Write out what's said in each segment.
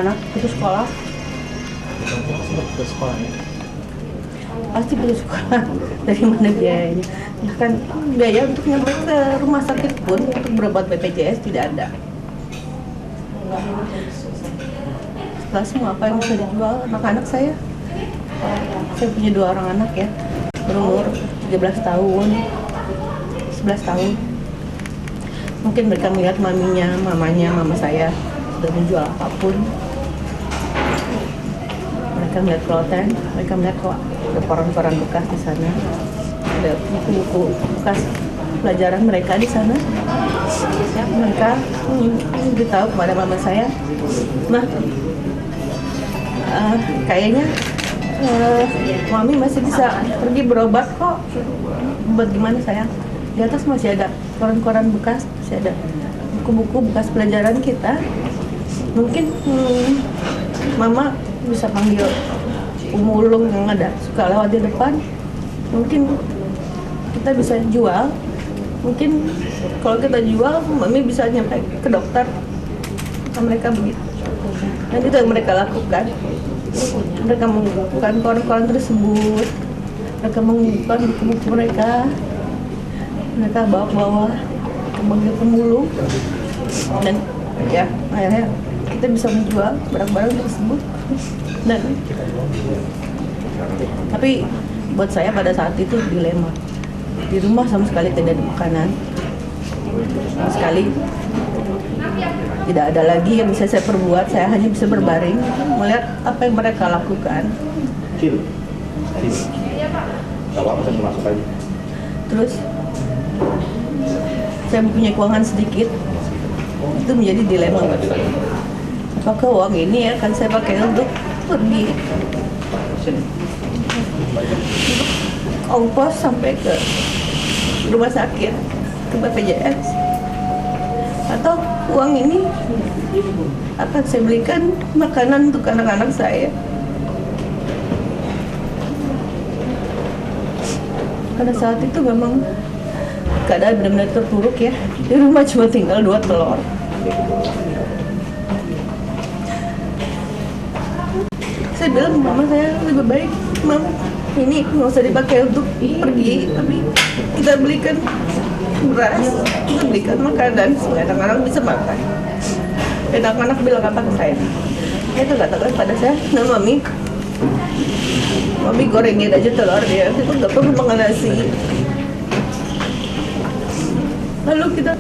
anak putus sekolah. Ke sekolah ya? Pasti putus sekolah. Dari mana biayanya? Bahkan biaya untuk nyampe ke rumah sakit pun untuk berobat BPJS tidak ada. Setelah semua apa yang bisa dijual anak-anak saya punya 2 orang anak ya, berumur 13 tahun, 11 tahun. Mungkin mereka melihat mama saya sudah menjual apapun. Mereka melihat kloten, mereka melihat kok ada koran-koran bekas di sana, ada buku-buku bekas pelajaran mereka di sana. Ya, mereka beritahu kepada mama saya, "Mah, kayaknya mami masih bisa pergi berobat kok." Buat gimana sayang? Di atas masih ada koran-koran bekas, masih ada buku-buku bekas pelajaran kita. Mungkin mama bisa panggil pemulung yang ada suka lewat di depan. Mungkin kita bisa jual. Mungkin kalau kita jual, mami bisa nyampe ke dokter. Mereka begitu. Dan itu yang mereka lakukan. Mereka mengumpulkan koran-koran tersebut. Mereka mengumpulkan buku-buku mereka. Mereka bawa-bawa ke panggil pemulung. Dan ya, akhirnya kita bisa menjual barang-barang tersebut. Dan tapi buat saya pada saat itu dilema. Di rumah sama sekali tidak ada makanan, sama sekali tidak ada lagi yang bisa saya perbuat. Saya hanya bisa berbaring melihat apa yang mereka lakukan. Terus saya punya keuangan sedikit, itu menjadi dilema buat saya. Apakah uang ini akan saya pakai untuk pergi ongkos sampai ke rumah sakit, ke BPJS, atau uang ini akan saya belikan makanan untuk anak-anak saya. Pada saat itu memang keadaan benar-benar terpuruk ya. Di rumah cuma tinggal 2 telur. Saya bilang mama saya lebih baik, "Mam, ini nggak usah dipakai untuk pergi, tapi kita belikan beras, kita belikan makanan supaya anak-anak bisa makan." Dan anak-anak bilang apa ke saya? Itu katakan pada saya, "Nah mami gorengin aja telur ya, itu nggak perlu makan nasi." Lalu kita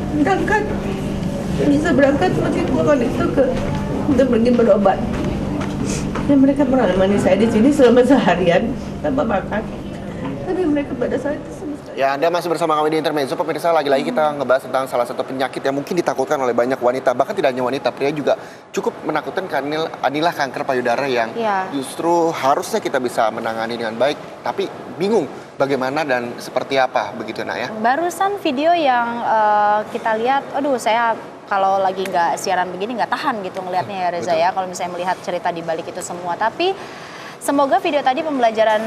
bisa berangkat pakai uang itu untuk pergi berobat. Dan mereka menemani saya di sini selama seharian tanpa makan. Tapi mereka pada saat itu sama sekali. Ya, Anda masih bersama kami di Intermezzo. Pemirsa, lagi-lagi kita ngebahas tentang salah satu penyakit yang mungkin ditakutkan oleh banyak wanita. Bahkan tidak hanya wanita, pria juga cukup menakutkan inilah kanker payudara yang justru harusnya kita bisa menangani dengan baik. Tapi bingung bagaimana dan seperti apa begitu, Nak ya? Barusan video yang kita lihat, aduh saya kalau lagi nggak siaran begini nggak tahan gitu ngelihatnya ya Reza ya, kalau misalnya melihat cerita di balik itu semua. Tapi semoga video tadi pembelajaran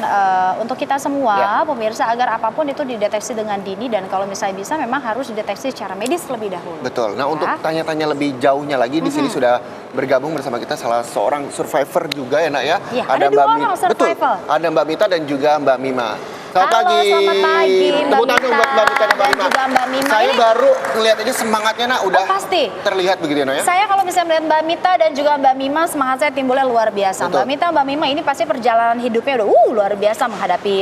untuk kita semua, pemirsa, agar apapun itu dideteksi dengan dini, dan kalau misalnya bisa memang harus dideteksi secara medis terlebih dahulu. Betul. Nah, untuk tanya-tanya lebih jauhnya lagi, di sini sudah bergabung bersama kita salah seorang survivor juga ya, Nak ya. Iya, ada 2 orang survivor. Betul. Ada Mbak Mita dan juga Mbak Mima. Selamat pagi. Selamat pagi, Tepuk tangan buat Mbak Mita dan Mbak Mima. juga Mbak Mima. Saya baru ngelihat aja semangatnya, Nak, udah pasti terlihat begitu ya, Nak ya. Saya kalau misalnya melihat Mbak Mita dan juga Mbak Mima, semangat saya timbulnya luar biasa. Betul. Mbak Mita, Mbak Mima ini pasti perjalanan hidupnya udah luar biasa menghadapi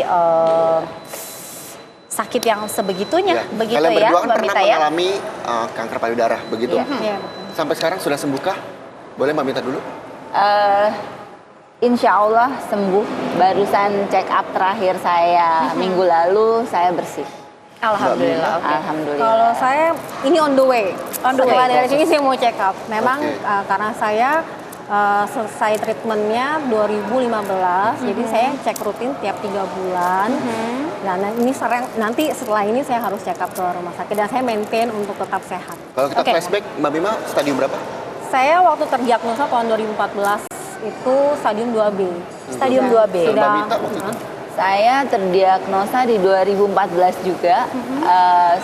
sakit yang sebegitunya, begitu Kalian ya berdua kan Mbak pernah Mita ya. mengalami kanker payudara, begitu? Iya. Sampai sekarang sudah sembuhkah? Boleh Mbak Mita dulu? Insya Allah sembuh. Barusan check up terakhir saya minggu lalu, saya bersih. Alhamdulillah. Alhamdulillah. Kalau saya ini on the way. Setelah dari sini saya mau check up. Memang karena saya selesai treatmentnya 2015, jadi saya cek rutin tiap 3 bulan. Nah ini nanti setelah ini saya harus check up ke rumah sakit dan saya maintain untuk tetap sehat. Kalau kita flashback, Mbak Mima stadium berapa? Saya waktu terdiagnosa tahun 2014 itu stadium 2B. Stadium 2B. Mbak Mita waktu itu? Saya terdiagnosa di 2014 juga.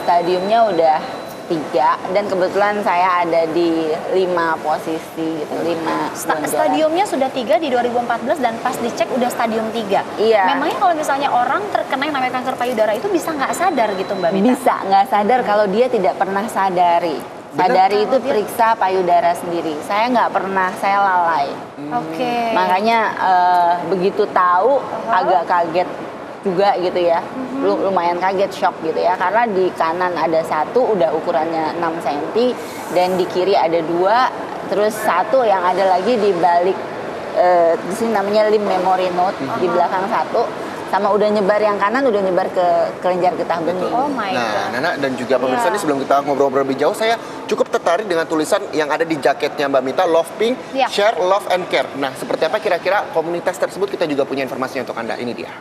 Stadiumnya udah 3 dan kebetulan saya ada di 5 posisi gitu, 5 Stadiumnya sudah 3 di 2014 dan pas dicek udah stadium 3. Iya. Memangnya kalau misalnya orang terkena yang namanya kanker payudara itu bisa nggak sadar gitu Mbak Mita? Bisa nggak sadar kalau dia tidak pernah sadari. Sadari itu periksa payudara sendiri. Saya nggak pernah, saya lalai. Oke. Makanya begitu tahu agak kaget juga gitu ya. Lumayan kaget, shock gitu ya. Karena di kanan ada 1 udah ukurannya 6 cm dan di kiri ada 2, terus 1 yang ada lagi di balik di sini namanya limb memory node di belakang 1. Sama udah nyebar yang kanan, udah nyebar ke kelenjar getah bening. Oh my God. Nah, Nana dan juga pemirsa ini sebelum kita ngobrol-ngobrol lebih jauh, saya cukup tertarik dengan tulisan yang ada di jaketnya Mbak Mita, Love Pink, Share, Love and Care. Nah, seperti apa kira-kira komunitas tersebut? Kita juga punya informasinya untuk Anda. Ini dia.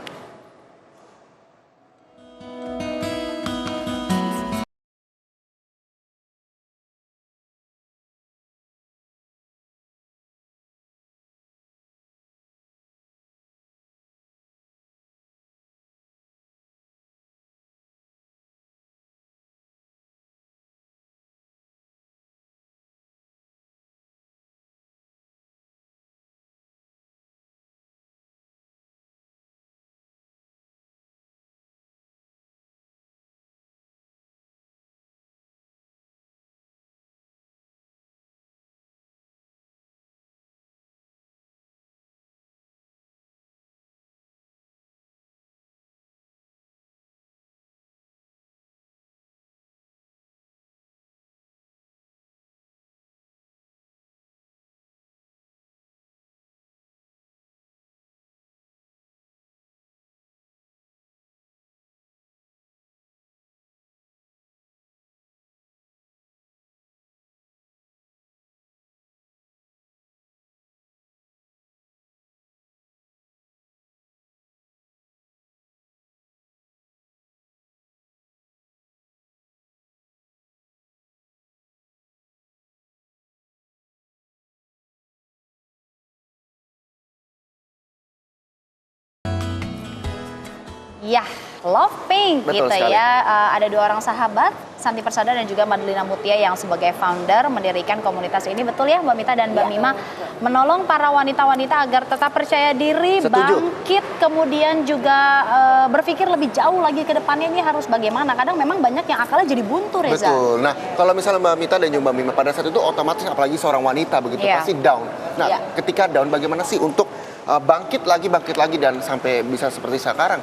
Ya, Love Pink Betul gitu sekali. ya. Ada 2 orang sahabat, Santi Persada dan juga Madlina Mutia yang sebagai founder mendirikan komunitas ini. Betul ya Mbak Mita dan Mbak Mima, menolong para wanita-wanita agar tetap percaya diri, Setuju. bangkit, kemudian juga berpikir lebih jauh lagi ke depannya ini harus bagaimana. Kadang memang banyak yang akalnya jadi buntu, Reza. Betul. Nah, kalau misalnya Mbak Mita dan juga Mbak Mima pada saat itu otomatis apalagi seorang wanita begitu pasti down. Nah, ketika down bagaimana sih untuk bangkit lagi dan sampai bisa seperti sekarang?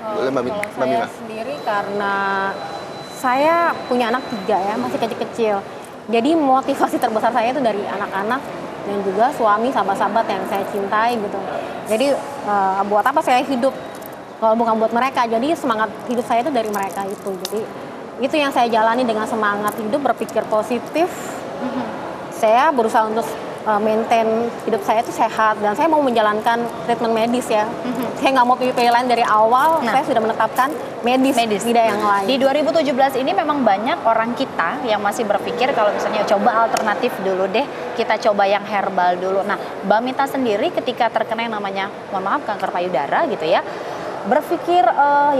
Boleh Mbak Kalau Mbak Mima. saya sendiri karena saya punya anak 3 ya, masih kecil-kecil. Jadi motivasi terbesar saya itu dari anak-anak dan juga suami, sahabat-sahabat yang saya cintai gitu. Jadi buat apa saya hidup kalau bukan buat mereka. Jadi semangat hidup saya itu dari mereka itu. Jadi itu yang saya jalani dengan semangat hidup, berpikir positif. Saya berusaha untuk maintain hidup saya itu sehat dan saya mau menjalankan treatment medis ya. Saya nggak mau pilih-pilih lain dari awal. Saya sudah menetapkan medis. Tidak yang lain. Di 2017 ini memang banyak orang kita yang masih berpikir kalau misalnya coba alternatif dulu deh, kita coba yang herbal dulu. Nah, Mbak Mita sendiri ketika terkena yang namanya, mohon maaf, kanker payudara gitu ya, berpikir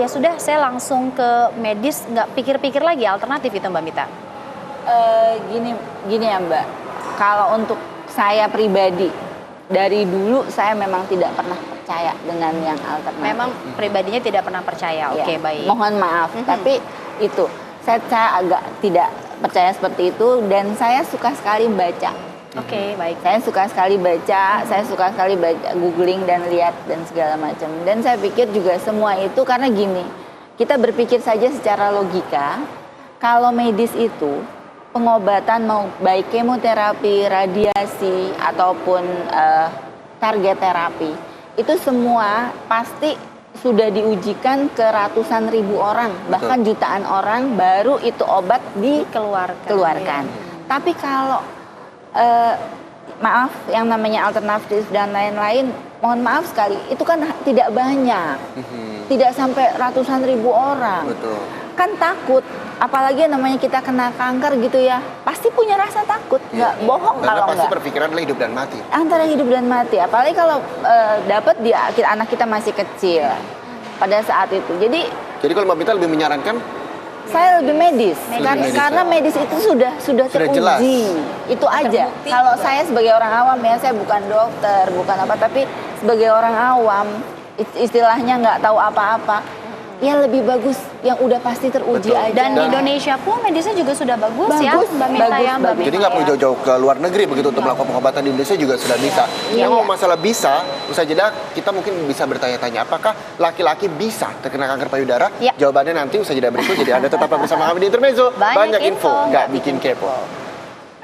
ya sudah saya langsung ke medis, nggak pikir-pikir lagi alternatif itu Mbak Mita? Gini ya Mbak, kalau untuk saya pribadi dari dulu saya memang tidak pernah percaya dengan yang alternatif. Memang pribadinya tidak pernah percaya. Oke, baik. Mohon maaf, tapi itu saya agak tidak percaya seperti itu dan saya suka sekali baca. Oke, baik. Saya suka sekali baca, saya suka sekali baca, googling dan lihat dan segala macam. Dan saya pikir juga semua itu karena gini, kita berpikir saja secara logika, kalau medis itu pengobatan mau baik kemoterapi, radiasi ataupun target terapi itu semua pasti sudah diujikan ke ratusan ribu orang, bahkan jutaan orang baru itu obat dikeluarkan. Tapi kalau maaf yang namanya alternatif dan lain-lain, mohon maaf sekali, itu kan tidak banyak, tidak sampai ratusan ribu orang. Betul. Kan takut, apalagi namanya kita kena kanker gitu ya, pasti punya rasa takut, nggak bohong kalau pasti nggak. berpikiran adalah hidup dan mati. Antara hidup dan mati, apalagi kalau dapat di anak kita masih kecil pada saat itu. Jadi kalau Mbak Mita lebih menyarankan Saya lebih medis, medis, karena ya. medis itu sudah teruji. jelas. Itu aja. Kalau saya sebagai orang awam ya, saya bukan dokter, bukan apa, tapi sebagai orang awam, istilahnya nggak tahu apa-apa, ya lebih bagus yang udah pasti teruji Betul. aja. Dan di Indonesia pun medisnya juga sudah bagus, ya, Bagus, Mbak Mita ya, Mbak Mita Jadi nggak perlu ya. jauh-jauh ke luar negeri begitu untuk melakukan pengobatan di Indonesia juga sudah bisa. Iya. Yang mau masalah bisa, usai jeda kita mungkin bisa bertanya-tanya apakah laki-laki bisa terkena kanker payudara? Ya. Jawabannya nanti usai jeda berikut. Jadi Anda tetap bersama kami di Intermezzo. Banyak info, info, nggak bikin kepo.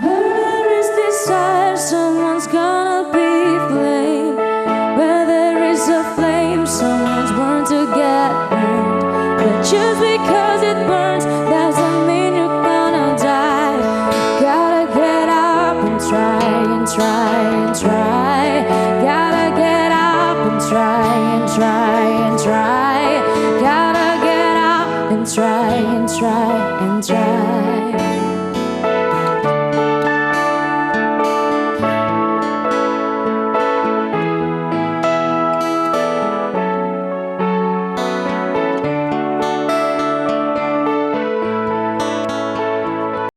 Where is desire, someone's gonna be blamed. Where there is a flame, someone's born to get burned. But just because it burns doesn't mean you're gonna die. Gotta get up and try and try and try. Gotta get up and try and try and try. Gotta get up and try and try and try.